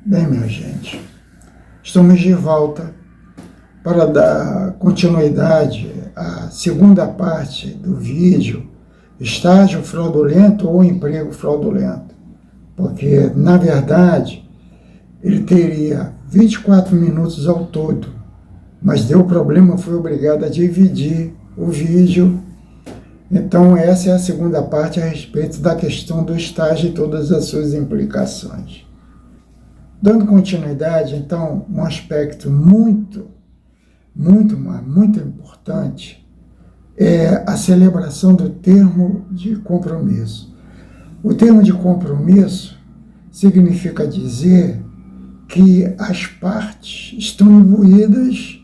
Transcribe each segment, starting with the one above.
Bem, minha gente, estamos de volta para dar continuidade à segunda parte do vídeo, estágio fraudulento ou emprego fraudulento, porque, na verdade, ele teria 24 minutos ao todo, mas deu problema, fui obrigado a dividir o vídeo. Então, essa é a segunda parte a respeito da questão do estágio e todas as suas implicações. Dando continuidade, então, um aspecto muito importante é a celebração do termo de compromisso. O termo de compromisso significa dizer que as partes estão imbuídas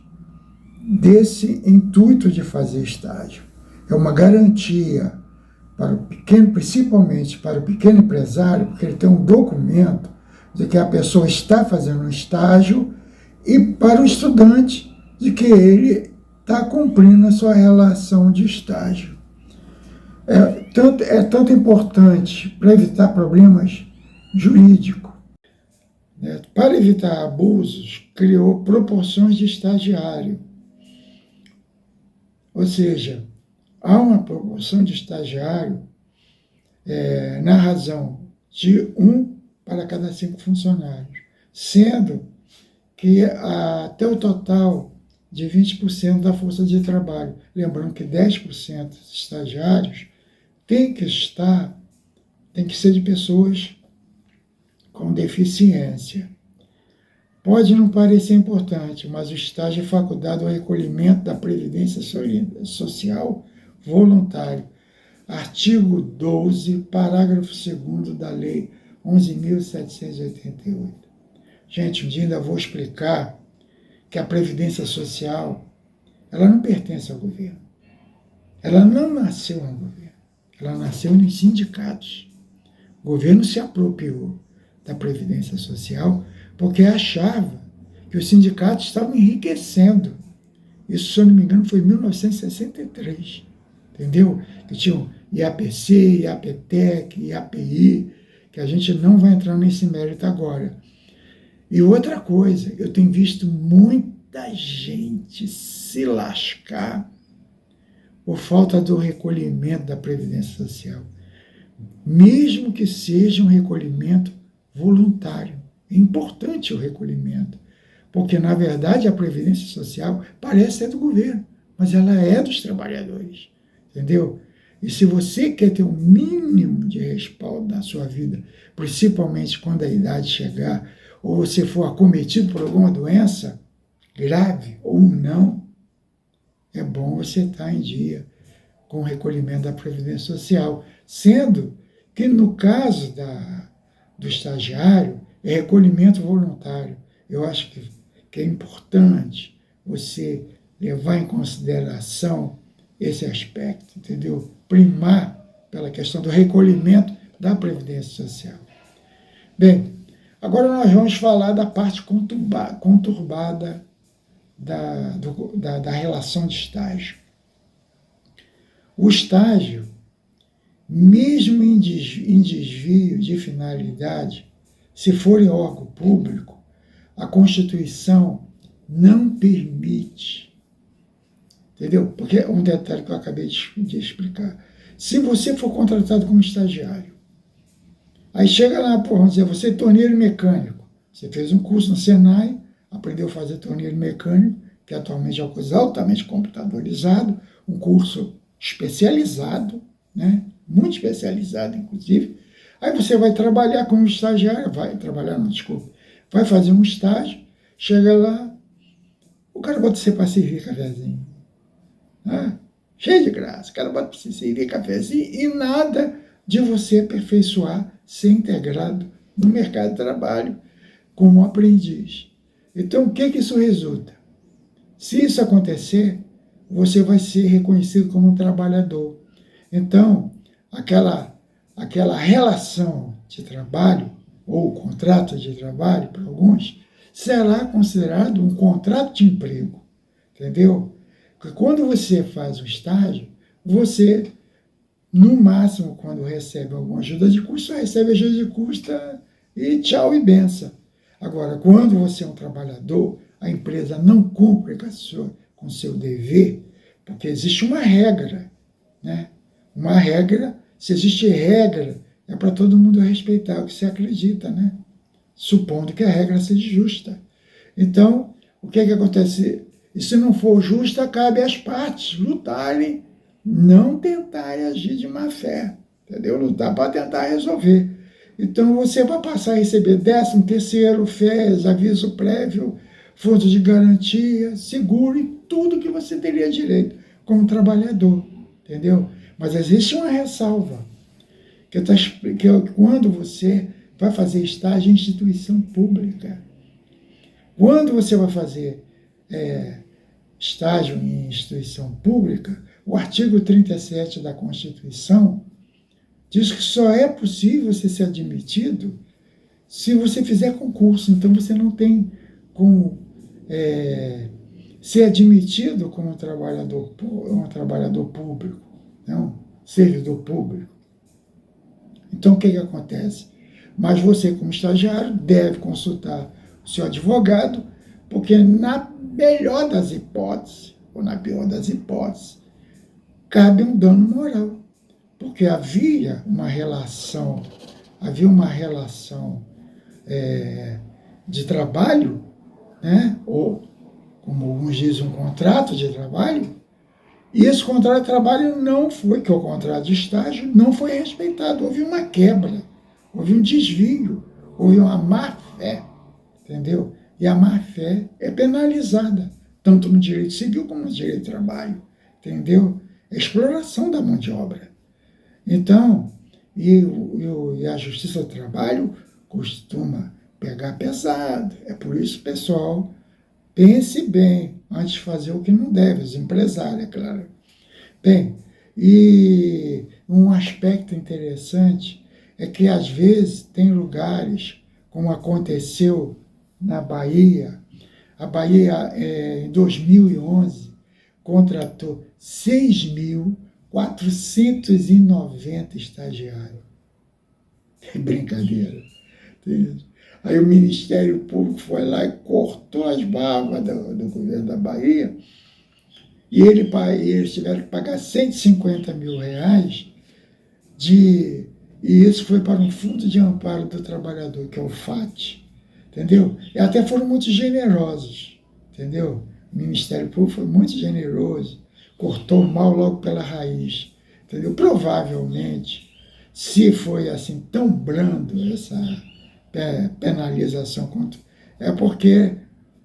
desse intuito de fazer estágio. É uma garantia para o pequeno, principalmente para o pequeno empresário, porque ele tem um documento de que a pessoa está fazendo um estágio, e para o estudante de que ele está cumprindo a sua relação de estágio. É tanto importante para evitar problemas jurídicos. Para evitar abusos, criou proporções de estagiário. Ou seja, há uma proporção de estagiário na razão de 1 para cada 5 funcionários, sendo que até o total de 20% da força de trabalho. Lembrando que 10% dos estagiários tem que ser de pessoas com deficiência. Pode não parecer importante, mas o estágio é faculdade ao recolhimento da Previdência Social voluntário. Artigo 12, parágrafo 2º da Lei 11.788. Gente, um dia ainda vou explicar que a Previdência Social, ela não pertence ao governo. Ela não nasceu no governo. Ela nasceu nos sindicatos. O governo se apropriou da Previdência Social porque achava que os sindicatos estavam enriquecendo. Isso, se eu não me engano, foi em 1963. Entendeu? Que tinham IAPC, IAPTEC, IAPI, que a gente não vai entrar nesse mérito agora. E outra coisa, eu tenho visto muita gente se lascar por falta do recolhimento da Previdência Social, mesmo que seja um recolhimento voluntário. É importante o recolhimento, porque, na verdade, a Previdência Social parece ser do governo, mas ela é dos trabalhadores, entendeu? E se você quer ter um mínimo de respaldo na sua vida, principalmente quando a idade chegar, ou você for acometido por alguma doença, grave ou não, é bom você estar em dia com o recolhimento da Previdência Social, sendo que no caso do estagiário, é recolhimento voluntário. Eu acho que é importante você levar em consideração esse aspecto, entendeu? Primar pela questão do recolhimento da Previdência Social. Bem, agora nós vamos falar da parte conturbada da relação de estágio. O estágio, mesmo em desvio de finalidade, se for em órgão público, a Constituição não permite. Entendeu? Porque é um detalhe que eu acabei de explicar. Se você for contratado como estagiário, aí chega lá, vamos dizer, você é torneiro mecânico. Você fez um curso no Senai, aprendeu a fazer torneiro mecânico, que atualmente é uma coisa altamente computadorizado, um curso especializado, né? Muito especializado, inclusive. Aí você vai trabalhar como estagiário, vai fazer um estágio, chega lá, o cara bota você para servir cafezinho. Cheio de graça, o cara bota para você servir cafezinho e nada de você aperfeiçoar, ser integrado no mercado de trabalho como aprendiz. Então, o que isso resulta? Se isso acontecer, você vai ser reconhecido como um trabalhador. Então, aquela relação de trabalho, ou contrato de trabalho para alguns, será considerado um contrato de emprego, entendeu? Porque quando você faz o estágio, você, no máximo, quando recebe alguma ajuda de custo, recebe ajuda de custo e tchau e benção. Agora, quando você é um trabalhador, a empresa não cumpre com o seu dever, porque existe uma regra, né? Uma regra, se existe regra, é para todo mundo respeitar o que você acredita, né? Supondo que a regra seja justa. Então, o que acontece? E se não for justa, cabe às partes lutarem, não tentarem agir de má fé, entendeu? Lutar para tentar resolver. Então, você vai passar a receber 13º, férias, aviso prévio, fundo de garantia, seguro e tudo que você teria direito como trabalhador, entendeu? Mas existe uma ressalva, que é quando você vai fazer estágio em instituição pública. Quando você vai fazer estágio em instituição pública, o artigo 37 da Constituição diz que só é possível você ser admitido se você fizer concurso. Então, você não tem como ser admitido como um trabalhador público, não, servidor público. Então, o que acontece? Mas você, como estagiário, deve consultar o seu advogado, porque na melhor das hipóteses, ou na pior das hipóteses, cabe um dano moral. Porque havia uma relação de trabalho, né? Ou, como alguns dizem, um contrato de trabalho, e esse contrato de trabalho não foi, que é o contrato de estágio, não foi respeitado. Houve uma quebra, houve um desvio, houve uma má-fé, entendeu? E a má-fé é penalizada, tanto no direito civil como no direito de trabalho, entendeu? É exploração da mão de obra. Então, e a Justiça do Trabalho costuma pegar pesado. É por isso, pessoal, pense bem antes de fazer o que não deve, os empresários, é claro. Bem, e um aspecto interessante é que, às vezes, tem lugares, como aconteceu na Bahia. A Bahia, em 2011, contratou 6.490 estagiários. É brincadeira. Aí o Ministério Público foi lá e cortou as barbas do governo da Bahia, e eles tiveram que pagar R$150 mil, e isso foi para um Fundo de Amparo do Trabalhador, que é o FAT, entendeu? E até foram muito generosos, entendeu? O Ministério Público foi muito generoso, cortou o mal logo pela raiz, entendeu? Provavelmente, se foi assim tão brando essa penalização, é porque,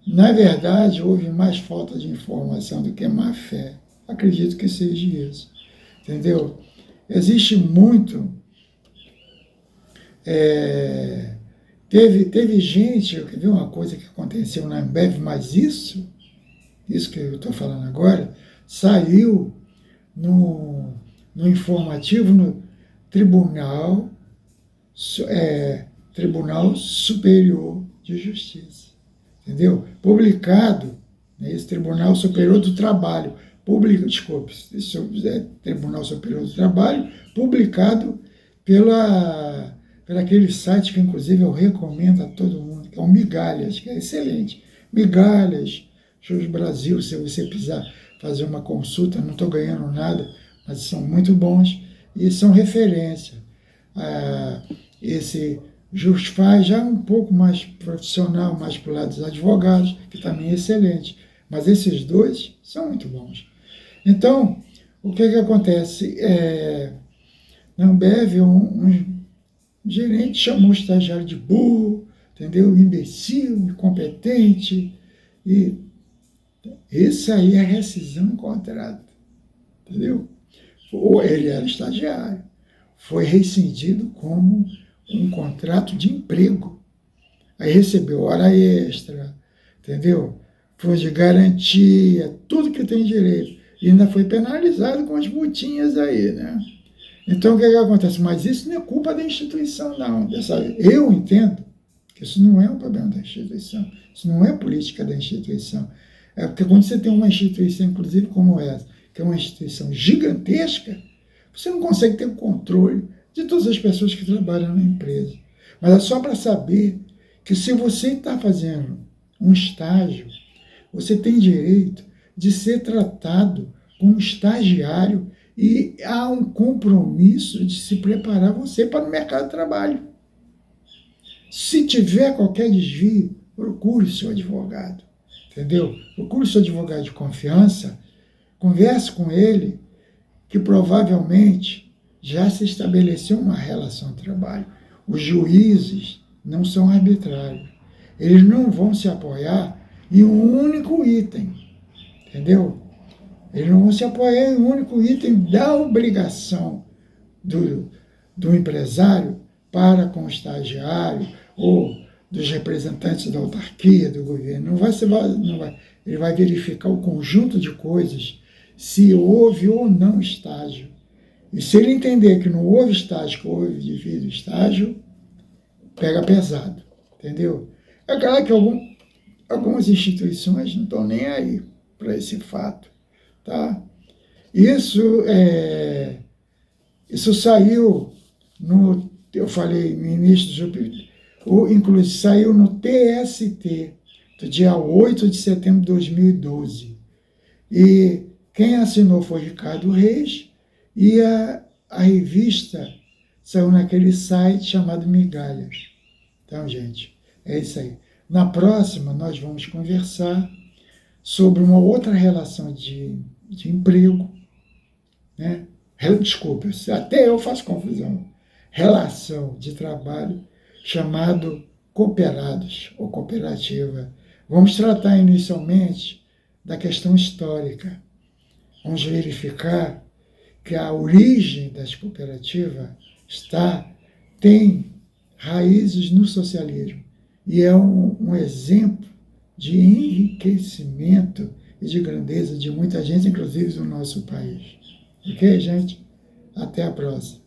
na verdade, houve mais falta de informação do que má fé. Acredito que seja isso, entendeu? Existe muito... Teve gente, eu quer ver uma coisa que aconteceu na Ambev, mas isso que eu estou falando agora, saiu no informativo, no Tribunal Superior de Justiça, entendeu? Publicado, né, esse Tribunal Superior do Trabalho, Tribunal Superior do Trabalho, publicado por aquele site que, inclusive, eu recomendo a todo mundo, que é o Migalhas, que é excelente. Migalhas, Shows Brasil, se você precisar fazer uma consulta, não estou ganhando nada, mas são muito bons e são referência. Esse Justfaz já é um pouco mais profissional, mais para o lado dos advogados, que também é excelente, mas esses dois são muito bons. Então, o que acontece? Na Ambev, um gerente chamou o estagiário de burro, entendeu? Imbecil, incompetente, e isso aí é rescisão de contrato, entendeu? Ou ele era estagiário, foi rescindido como um contrato de emprego. Aí recebeu hora extra, entendeu? Fundo de garantia, tudo que tem direito. E ainda foi penalizado com as multinhas aí, né? Então, o que acontece? Mas isso não é culpa da instituição, não. Eu entendo que isso não é um problema da instituição, isso não é política da instituição. É porque quando você tem uma instituição, inclusive como essa, que é uma instituição gigantesca, você não consegue ter o controle de todas as pessoas que trabalham na empresa. Mas é só para saber que se você está fazendo um estágio, você tem direito de ser tratado como estagiário e há um compromisso de se preparar você para o mercado de trabalho. Se tiver qualquer desvio, procure seu advogado, entendeu? Procure seu advogado de confiança, converse com ele, que provavelmente já se estabeleceu uma relação de trabalho. Os juízes não são arbitrários. Eles não vão se apoiar em um único item, entendeu? Eles não vão se apoiar em um único item da obrigação do empresário para com o estagiário ou dos representantes da autarquia, do governo. Ele vai verificar o conjunto de coisas, se houve ou não estágio. E se ele entender que não houve estágio, que houve devido estágio, pega pesado, entendeu? É claro que algumas instituições não estão nem aí para esse fato, tá? Isso saiu eu falei no início, inclusive saiu no TST, do dia 8 de setembro de 2012. E quem assinou foi Ricardo Reis, e a revista saiu naquele site chamado Migalhas. Então, gente, é isso aí. Na próxima, nós vamos conversar sobre uma outra relação de emprego, né? Desculpa, até eu faço confusão. Relação de trabalho chamado cooperados ou cooperativa. Vamos tratar inicialmente da questão histórica. Vamos verificar que a origem das cooperativas tem raízes no socialismo e é um exemplo de enriquecimento e de grandeza de muita gente, inclusive do nosso país. Ok, gente? Até a próxima.